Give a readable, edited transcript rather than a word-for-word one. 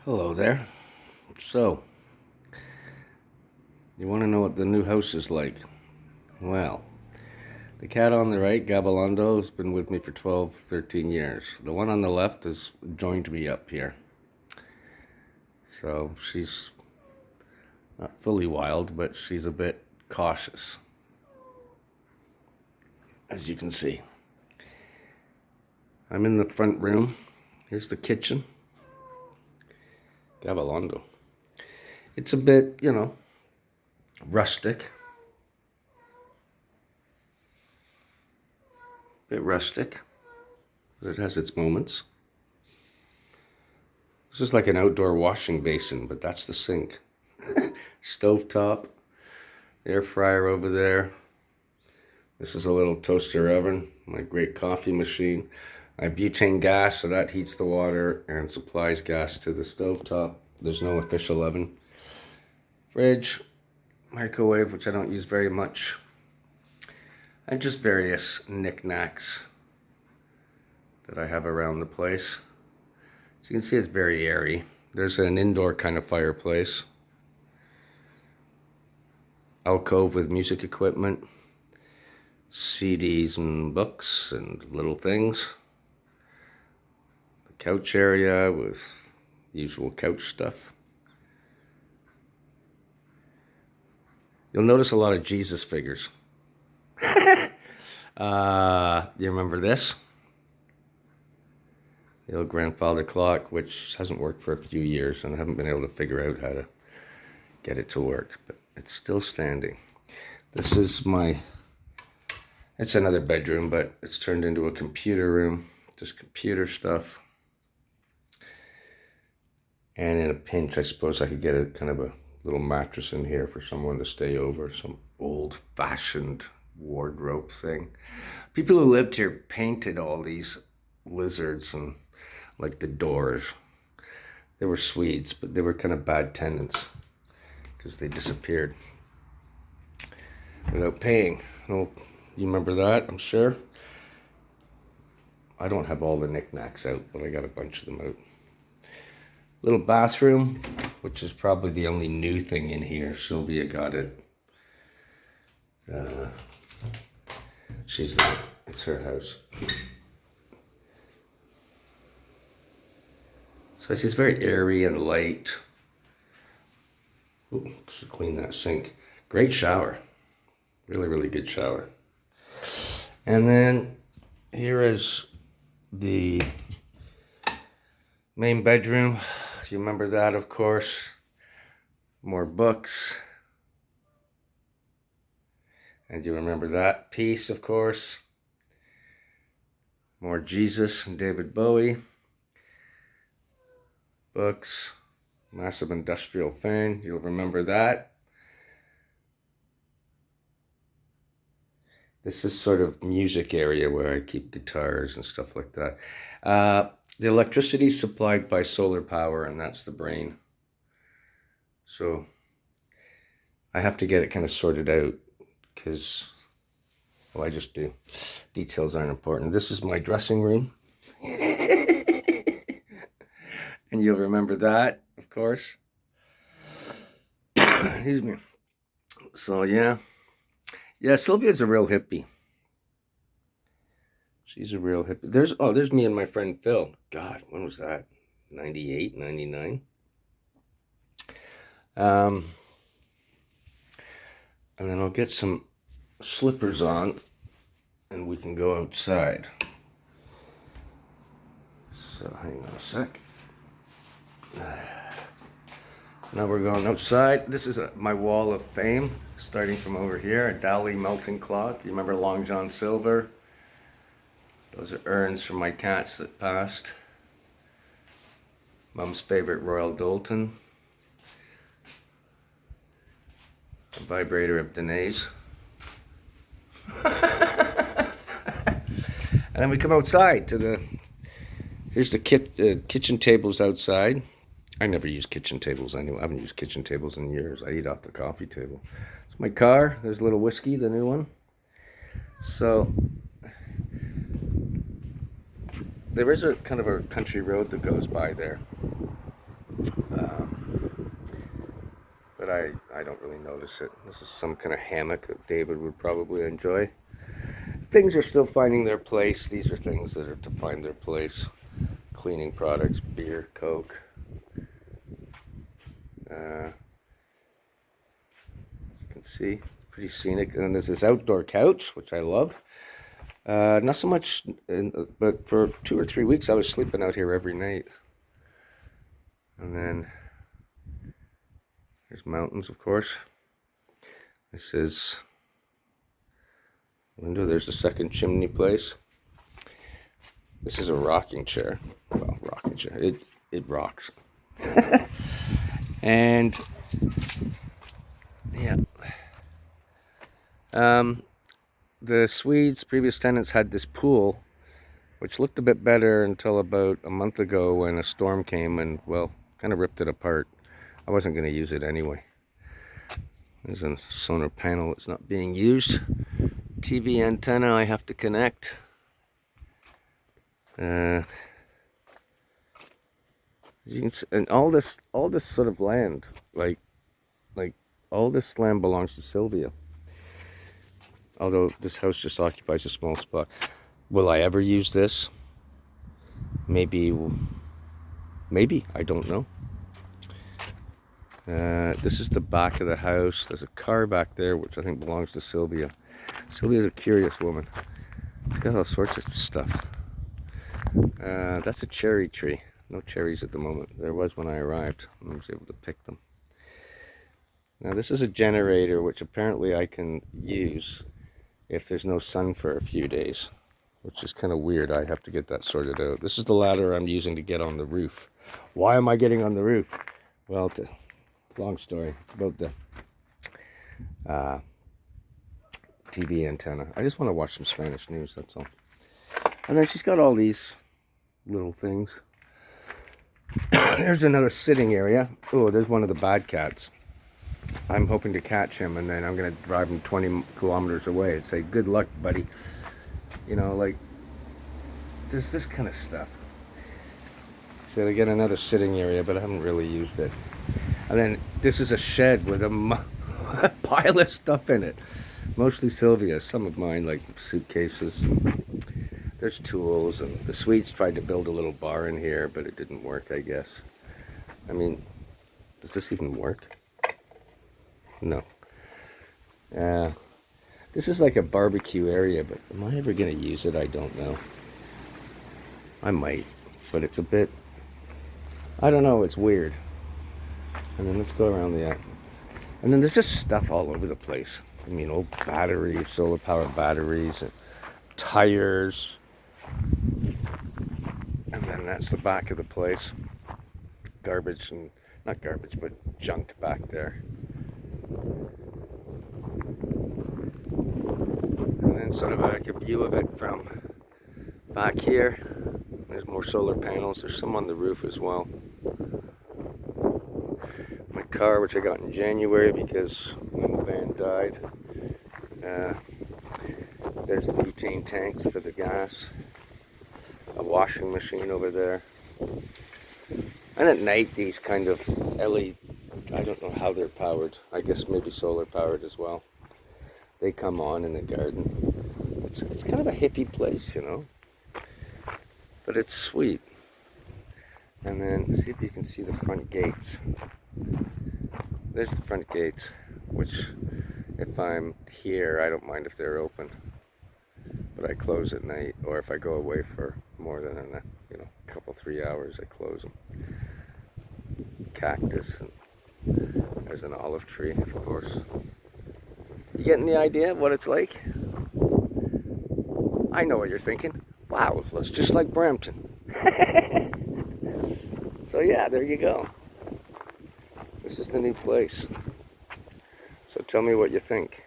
Hello there. So, you want to know what the new house is like? Well, the cat on the right, Gabilondo, has been with me for 12, 13 years. The one on the left has joined me up here. So, she's not fully wild, but she's a bit cautious, as you can see. I'm in the front room. Here's the kitchen. Gabilondo. It's a bit, rustic. Bit rustic, but it has its moments. This is like an outdoor washing basin, but that's the sink. Stovetop, air fryer over there. This is a little toaster oven, my great coffee machine. I butane gas, so that heats the water and supplies gas to the stovetop. There's no official oven. Fridge, microwave, which I don't use very much. And just various knickknacks that I have around the place. So you can see it's very airy. There's an indoor kind of fireplace. Alcove with music equipment. CDs and books and little things. The couch area with usual couch stuff. You'll notice a lot of Jesus figures. You remember this? The old grandfather clock, which hasn't worked for a few years, and I haven't been able to figure out how to get it to work, but it's still standing. This is it's another bedroom, but it's turned into a computer room, just computer stuff. And in a pinch, I suppose I could get a kind of a little mattress in here for someone to stay over, some old-fashioned wardrobe thing. People who lived here painted all these lizards and like the doors. They were Swedes, but they were kind of bad tenants because they disappeared without paying. Oh, you remember that, I'm sure. I don't have all the knickknacks out, but I got a bunch of them out. Little bathroom, which is probably the only new thing in here. Sylvia got it. It's her house. So it's very airy and light. Ooh, should clean that sink. Great shower. Really, really good shower. And then here is the main bedroom. You remember that, of course. More books. And you remember that piece, of course. More Jesus and David Bowie. Books. Massive industrial fan. You'll remember that. This is sort of music area where I keep guitars and stuff like that. The electricity is supplied by solar power, and that's the brain. So I have to get it kind of sorted out because, well, I just do. Details aren't important. This is my dressing room. And you'll remember that, of course. Excuse me. So, yeah. Yeah, Sylvia's a real hippie. She's a real hippie. There's me and my friend Phil. God, when was that? 98, 99? And then I'll get some slippers on and we can go outside. So hang on a sec. Now we're going outside. This is my wall of fame, starting from over here. A Dali melting clock. You remember Long John Silver? Those are urns from my cats that passed. Mum's favorite Royal Doulton. A vibrator of Danae's. And then we come outside to here's the kitchen tables outside. I never use kitchen tables anyway. I haven't used kitchen tables in years. I eat off the coffee table. It's my car. There's a little whiskey, the new one. So there is a kind of a country road that goes by there. But I don't really notice it. This is some kind of hammock that David would probably enjoy. Things are still finding their place. These are things that are to find their place. Cleaning products, beer, Coke. As you can see, it's pretty scenic. And then there's this outdoor couch, which I love. Not so much, but for 2 or 3 weeks I was sleeping out here every night. And then there's mountains, of course. This is window. There's the second chimney place. This is a rocking chair. Well, rocking chair. It rocks. And yeah. The Swedes, previous tenants, had this pool, which looked a bit better until about a month ago when a storm came and, well, kind of ripped it apart. I wasn't going to use it anyway. There's a solar panel that's not being used. TV antenna I have to connect. You can see, and all this sort of land, like all this land belongs to Sylvia. Although this house just occupies a small spot. Will I ever use this? Maybe, I don't know. This is the back of the house. There's a car back there, which I think belongs to Sylvia. Sylvia's a curious woman. She's got all sorts of stuff. That's a cherry tree. No cherries at the moment. There was when I arrived. I was able to pick them. Now this is a generator, which apparently I can use if there's no sun for a few days, which is kind of weird. I have to get that sorted out. This is the ladder I'm using to get on the roof. Why am I getting on the roof? Well, it's a long story. It's about the TV antenna. I just want to watch some Spanish news, that's all. And then she's got all these little things. There's another sitting area. Oh, there's one of the bad cats. I'm hoping to catch him, and then I'm going to drive him 20 kilometers away and say, good luck, buddy. You know, like, there's this kind of stuff. So I get another sitting area, but I haven't really used it. And then this is a shed with a pile of stuff in it. Mostly Sylvia's, some of mine, like suitcases. There's tools, and the Swedes tried to build a little bar in here, but it didn't work, I guess. I mean, does this even work? No. This is like a barbecue area, but am I ever going to use it? I don't know. I might, but it's a bit, I don't know, it's weird. And then let's go around the, and then there's just stuff all over the place. I mean, old batteries, solar powered batteries, and tires. And then that's the back of the place. Garbage, and not garbage, but junk back there. And then sort of like a view of it from back here. There's more solar panels. There's some on the roof as well. My car, which I got in January because when the van died. There's the butane tanks for the gas. A washing machine over there. And at night, these kind of LED, I don't know how they're powered. I guess maybe solar powered as well. They come on in the garden. It's kind of a hippie place, you know. But it's sweet. And then see if you can see the front gates. There's the front gates, which if I'm here, I don't mind if they're open. But I close at night, or if I go away for more than a couple 3 hours, I close them. Cactus, and there's an olive tree, of course. You getting the idea of what it's like? I know what you're thinking. Wow, it looks just like Brampton. So yeah, there you go. This is the new place. So tell me what you think.